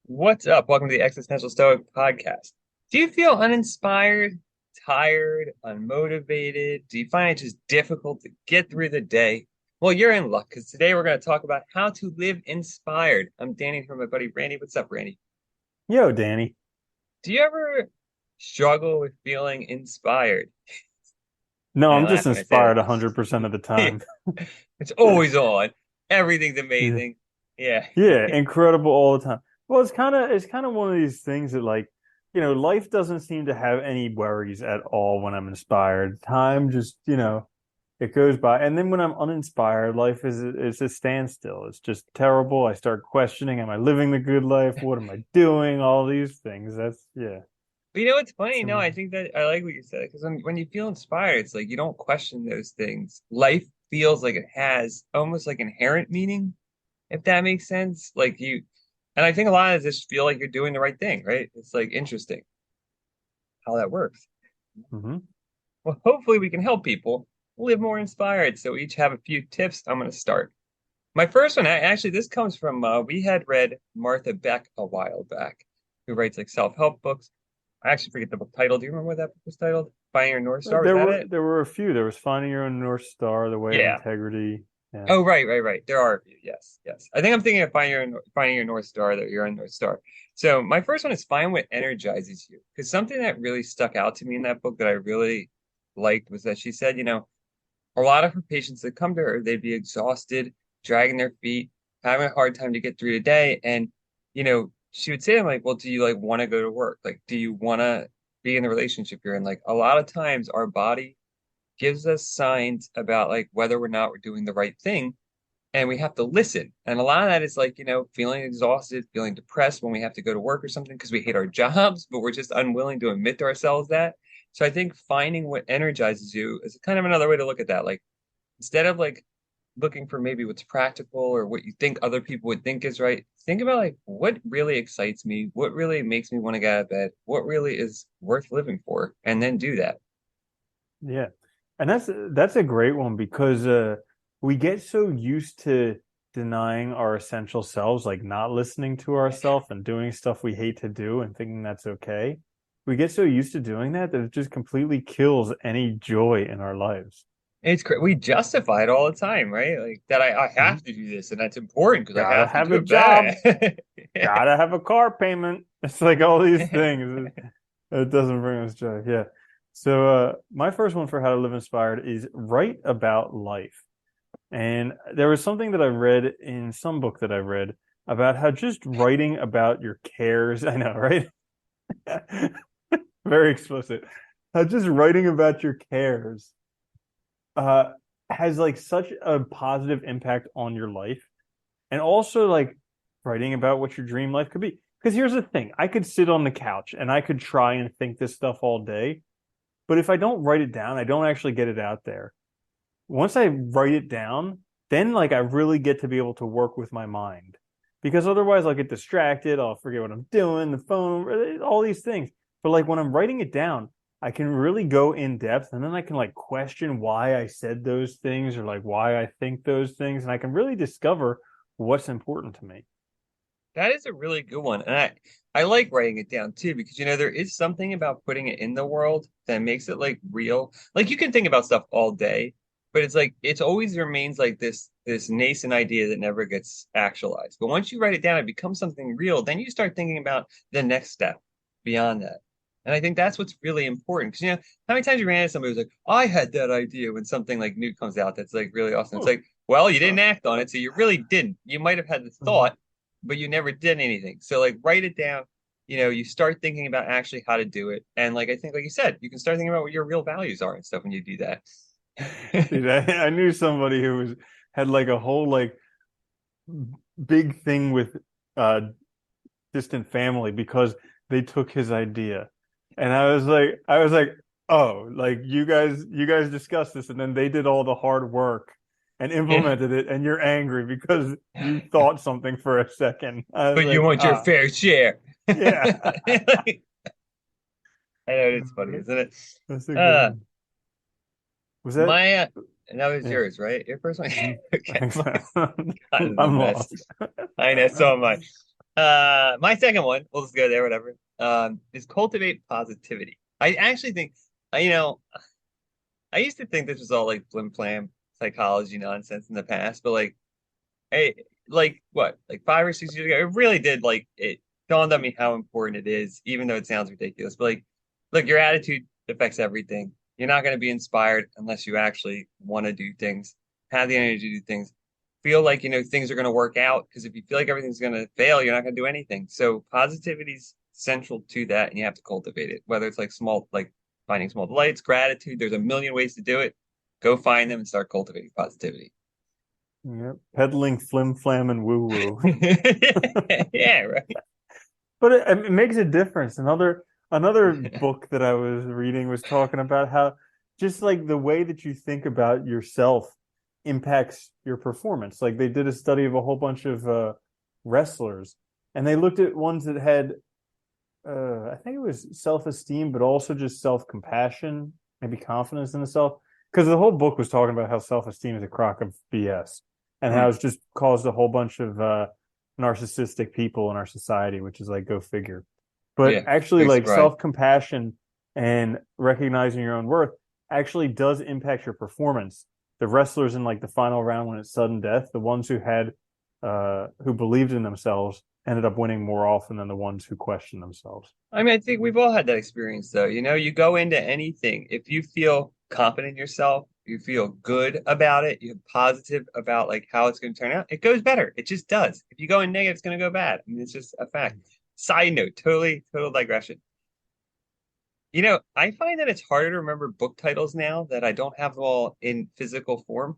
What's up? Welcome to the Existential Stoic podcast. Do you feel uninspired, tired, unmotivated? Do you find it just difficult to get through the day? Well, you're in luck because today we're going to talk about how to live inspired. I'm Danny from my buddy Randy. What's up, Randy? Yo, Danny. Do you ever struggle with feeling inspired? No, I I'm just laugh when I say inspired 100% of the that. time. It's always on. Everything's Yeah. amazing. Yeah. Yeah, incredible all the time. Well, it's kind of one of these things that life doesn't seem to have any worries at all when I'm inspired. Time just, it goes by. And then when I'm uninspired, life is a standstill. It's just terrible. I start questioning, am I living the good life? What am I doing? All these things. That's yeah. But you know what's funny? No, I Some think that I like what you said because when you feel inspired, it's like you don't question those things. Life feels like it has almost like inherent meaning, if that makes sense. And I think a lot of this feel like you're doing the right thing, right? It's like interesting how that works. hmm Well, hopefully we can help people live more inspired. So we each have a few tips. I'm going to start. My first one, actually, this comes from we had read Martha Beck a while back, who writes like self-help books. I actually forget the book title. Do you remember what that book was titled? Finding Your North Star, was there that were it? there were a few. There was Finding Your Own North Star, The Way of Yeah. Integrity. Yeah. Oh, right. There are a few. Yes, yes. I think I'm thinking of Finding Your North Star, that you're on North Star. So my first one is find what energizes you. Because something that really stuck out to me in that book that I really liked was that she said, a lot of her patients that come to her, they'd be exhausted, dragging their feet, having a hard time to get through the day. And, she would say to them, like, well, do you like want to go to work? Like, do you want to be in the relationship you're in? Like, a lot of times our body gives us signs about like whether or not we're doing the right thing. And we have to listen. And a lot of that is like, feeling exhausted, feeling depressed when we have to go to work or something because we hate our jobs, but we're just unwilling to admit to ourselves that. So I think finding what energizes you is kind of another way to look at that. Like, instead of like looking for maybe what's practical or what you think other people would think is right, think about like what really excites me, what really makes me want to get out of bed, what really is worth living for, and then do that. Yeah. And that's a great one because we get so used to denying our essential selves, like not listening to ourselves and doing stuff we hate to do and thinking that's okay. We get so used to doing that that it just completely kills any joy in our lives. We justify it all the time, right? Like that I Mhm. have to do this and that's important because I Gotta have to have do a it bad. job, gotta have a car payment. It's like all these things. It doesn't bring us joy. Yeah. So my first one for how to live inspired is write about life. And there was something that I read in some book that I read about how just writing about your cares, I know, right? Very explicit. How just writing about your cares uh has like such a positive impact on your life. And also like writing about what your dream life could be. Because here's the thing, I could sit on the couch and I could try and think this stuff all day, but if I don't write it down, I don't actually get it out there. Once I write it down, then like I really get to be able to work with my mind. Because otherwise I'll get distracted, I'll forget what I'm doing, the phone, all these things. But like when I'm writing it down, I can really go in depth and then I can like question why I said those things or like why I think those things and I can really discover what's important to me. That is a really good one. And I like writing it down too, because there is something about putting it in the world that makes it like real. Like you can think about stuff all day, but it's like it's always remains like this nascent idea that never gets actualized. But once you write it down, it becomes something real. Then you start thinking about the next step beyond that. And I think that's what's really important. Because how many times you ran into somebody who's like, I had that idea when something like new comes out that's like really awesome. It's Huh. like, well, you didn't act on it, so you really didn't. You might have had the Mhm. thought but you never did anything. So like write it down. You start thinking about actually how to do it. And like I think, like you said, you can start thinking about what your real values are and stuff when you do that. Dude, I knew somebody who was had like a whole like big thing with uh distant family because they took his idea. And I was like, oh, like you guys discussed this and then they did all the hard work and Yeah. implemented it and you're angry because you thought something for a second. I was But you like, want your fair share. yeah. I know it's funny, isn't it? That's a good Uh one. Was that my and that was yeah. yours, right? Your first one? Mhm. Okay. Thanks. Mine's kind of a I'm mess. lost. I know, so am I. My second one, we'll just go there, whatever. Is cultivate positivity. I actually think, you know, I used to think this was all like flim flam psychology nonsense in the past, but like, hey, like what, like 5 or 6 years ago, it really did like it dawned on me how important it is, even though it sounds ridiculous. But like, look, your attitude affects everything. You're not going to be inspired unless you actually want to do things, have the energy to do things, feel like things are going to work out. Because if you feel like everything's going to fail, you're not going to do anything. So positivity's central to that, and you have to cultivate it. Whether it's like small, like finding small delights, gratitude. There's a million ways to do it. Go find them and start cultivating positivity. Yep. Peddling flim flam and woo woo. Yeah, right. But it makes a difference. Another book that I was reading was talking about how just like the way that you think about yourself impacts your performance. Like they did a study of a whole bunch of wrestlers, and they looked at ones that had I think it was self-esteem, but also just self-compassion, maybe confidence in the self. Because the whole book was talking about how self-esteem is a crock of BS and how Mm, it's just caused a whole bunch of narcissistic people in our society, which is like, go figure. But yeah, actually, big like surprise. self-compassion and recognizing your own worth actually does impact your performance. The wrestlers in like the final round when it's sudden death, the ones who believed in themselves ended up winning more often than the ones who questioned themselves. I mean, I think we've all had that experience, though. You go into anything, if you feel confident in yourself, you feel good about it, you're positive about like how it's going to turn out, it goes better. It just does. If you go in negative, it's going to go bad. I mean, it's just a fact. Side note, total digression. I find that it's harder to remember book titles now that I don't have them all in physical form.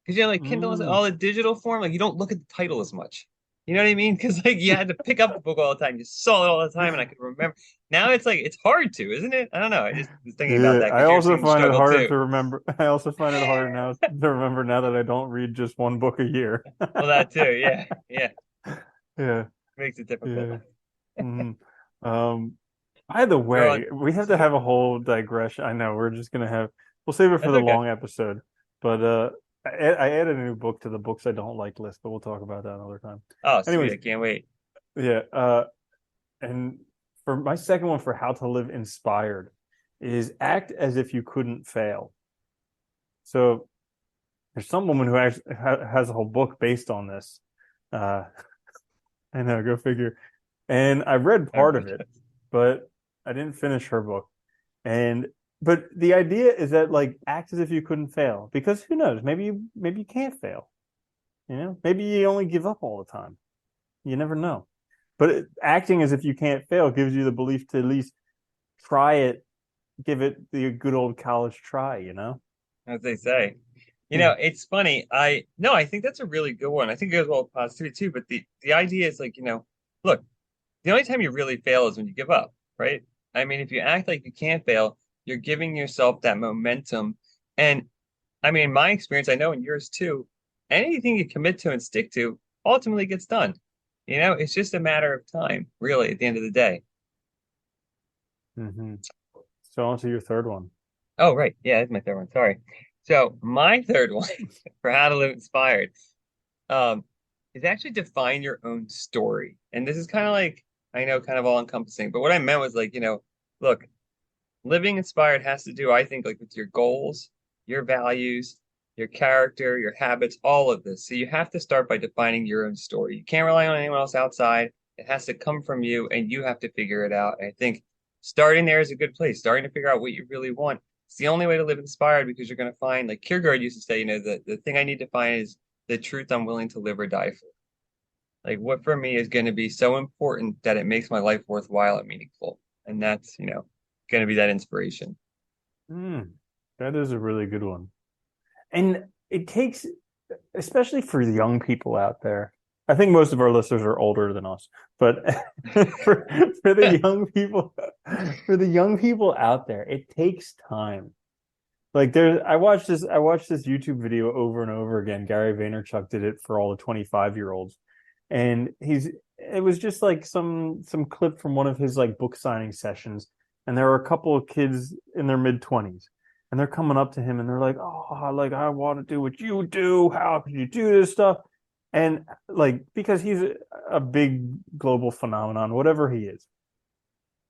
Because like Kindle is Mm. all in digital form, like you don't look at the title as much. You know what I mean? Because like you had to pick up the book all the time, you saw it all the time, and I could remember. Now it's like it's hard to, isn't it? I don't know. I just was thinking about Yeah, that I because you're also seeing the find it struggle harder too. to remember. I also find it harder now to remember now that I don't read just one book a year. Well, that too. Yeah, yeah, Yeah, makes it difficult. yeah. hmm Um, by the You're on. way, we have to Sorry, have a whole digression. I know we're just gonna have. We'll save it for that's the okay. long episode. But I added a new book to the books I don't like list, but we'll talk about that another time. Oh, sweet! Anyways, I can't wait. yeah. And for my second one for how to live inspired is act as if you couldn't fail. So there's some woman who actually has a whole book based on this. Uh, I know, go figure. And I read I part of it, apologize. but I didn't finish her book. And but the idea is that like act as if you couldn't fail, because who knows? Maybe you can't fail. You know, maybe you only give up all the time. You never know. But acting as if you can't fail gives you the belief to at least try it, give it the good old college try. You know. As they say. Yeah. It's funny. I think that's a really good one. I think it goes well with positivity too. But the idea is like, look, the only time you really fail is when you give up, right? I mean, if you act like you can't fail, you're giving yourself that momentum. And I mean, in my experience, I know in yours too, anything you commit to and stick to ultimately gets done. It's just a matter of time, really, at the end of the day. Mm-hmm. So on to your third one. Oh, right. Yeah, that's my third one. Sorry. So my third one for how to live inspired um, is actually define your own story. And this is kind of like, I know, kind of all encompassing, but what I meant was like, look, living inspired has to do, I think, like with your goals, your values, your character, your habits, all of this. So you have to start by defining your own story. You can't rely on anyone else outside. It has to come from you and you have to figure it out. And I think starting there is a good place, starting to figure out what you really want. It's the only way to live inspired because you're going to find, like Kierkegaard used to say, the thing I need to find is the truth I'm willing to live or die for. Like what for me is going to be so important that it makes my life worthwhile and meaningful. And that's, going to be that inspiration. Mm, that is a really good one. And it takes, especially for the young people out there. I think most of our listeners are older than us, but for for the young people, for the young people out there, it takes time. Like I watched this YouTube video over and over again. Gary Vaynerchuk did it for all the 25-year-olds. And it was just like some clip from one of his like book signing sessions. And there were a couple of kids in their mid-20s. And they're coming up to him and they're like, "Oh, like I want to do what you do. How could you do this stuff?" And like, because he's a big global phenomenon, whatever he is.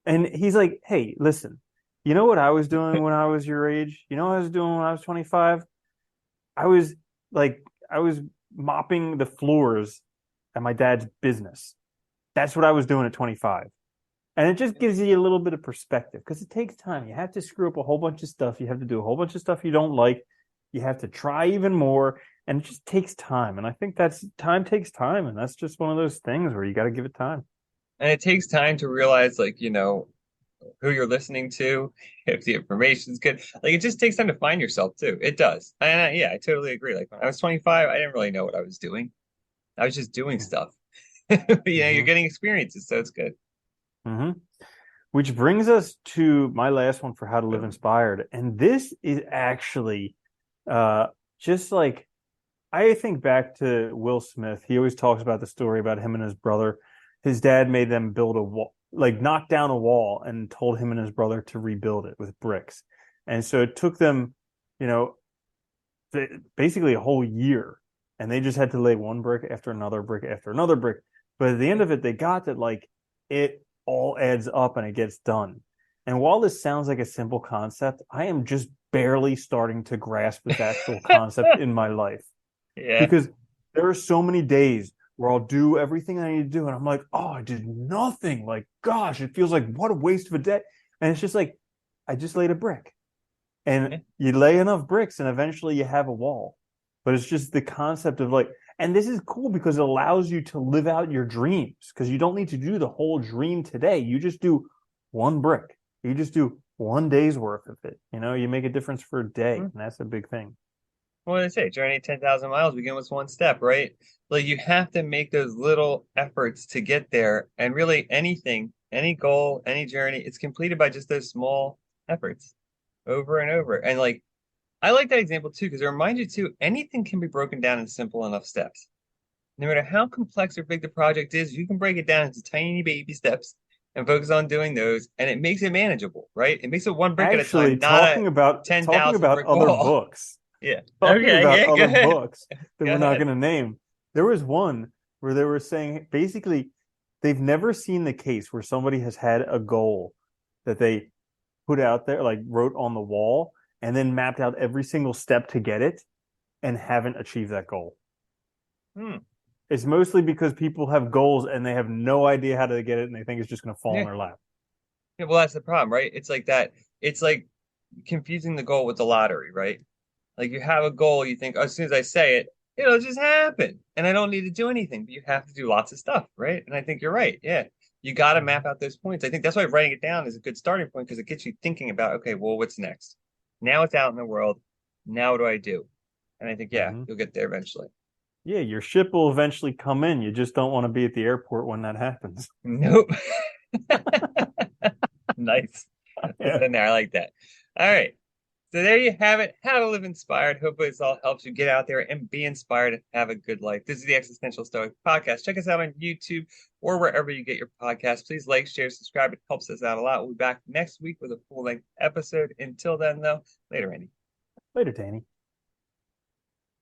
And he's like, hey, listen, you know what I was doing when I was your age? You know what I was doing when I was 25? I was like, I was mopping the floors at my dad's business. That's what I was doing at 25. And it just gives you a little bit of perspective because it takes time. You have to screw up a whole bunch of stuff. You have to do a whole bunch of stuff you don't like. You have to try even more. And it just takes time. And I think that's time takes time. And that's just one of those things where you got to give it time. And it takes time to realize, like, who you're listening to, if the information's good. Like, it just takes time to find yourself too. It does. And yeah, I totally agree. Like when I was 25, I didn't really know what I was doing. I was just doing stuff. You're Mm-hmm. getting experiences, so it's good. Mm-hmm. Which brings us to my last one for how to live inspired. And this is actually uh, just like I think back to Will Smith. He always talks about the story about him and his brother. His dad made them build a wall, like knock down a wall, and told him and his brother to rebuild it with bricks. And so it took them, you know, basically a whole year, and they just had to lay one brick after another brick after another brick. But at the end of it, they got that like it all adds up and it gets done. And while this sounds like a simple concept, I am just barely starting to grasp this actual concept in my life Yeah. because there are so many days where I'll do everything I need to do, and I'm like, oh, I did nothing. Like, gosh, it feels like what a waste of a day. And it's just like, I just laid a brick. And Yeah. you lay enough bricks and eventually you have a wall. But it's just the concept of like, and this is cool because it allows you to live out your dreams because you don't need to do the whole dream today. You just do one brick. You just do one day's worth of it. You make a difference for a day, and that's a big thing. What do they say? Journey 10,000 miles, begin with one step, right? Like you have to make those little efforts to get there. And really anything, any goal, any journey, it's completed by just those small efforts over and over. And like, I like that example too, because it reminds you too, anything can be broken down in simple enough steps. No matter how complex or big the project is, you can break it down into tiny baby steps and focus on doing those. And it makes it manageable, right? It makes it one brick at a Actually, time, not a talking 10,000 about brick other wall. books, Yeah. talking Okay. about Yeah. Go other ahead. books that Go we're not ahead. going to name. There was one where they were saying basically they've never seen the case where somebody has had a goal that they put out there, like wrote on the wall, and then mapped out every single step to get it and haven't achieved that goal. Hmm. It's mostly because people have goals and they have no idea how to get it and they think it's just going to fall in Yeah. their lap. Yeah. Well, that's the problem, right? It's like that. It's like confusing the goal with the lottery, right? Like you have a goal, you think, oh, as soon as I say it, it'll just happen. And I don't need to do anything, but you have to do lots of stuff, right? And I think you're right. Yeah. You got to map out those points. I think that's why writing it down is a good starting point because it gets you thinking about, okay, well, what's next? Now it's out in the world. Now what do I do? And I think, yeah, Mm-hmm. you'll get there eventually. Yeah, your ship will eventually come in. You just don't want to be at the airport when that happens. Nope. Nice. Put Yeah. that in there. I like that. All right. So there you have it. How to live inspired. Hopefully, this all helps you get out there and be inspired and have a good life. This is the Existential Stoic Podcast. Check us out on YouTube or wherever you get your podcasts. Please like, share, subscribe. It helps us out a lot. We'll be back next week with a full length episode. Until then, though, later, Andy. Later, Danny.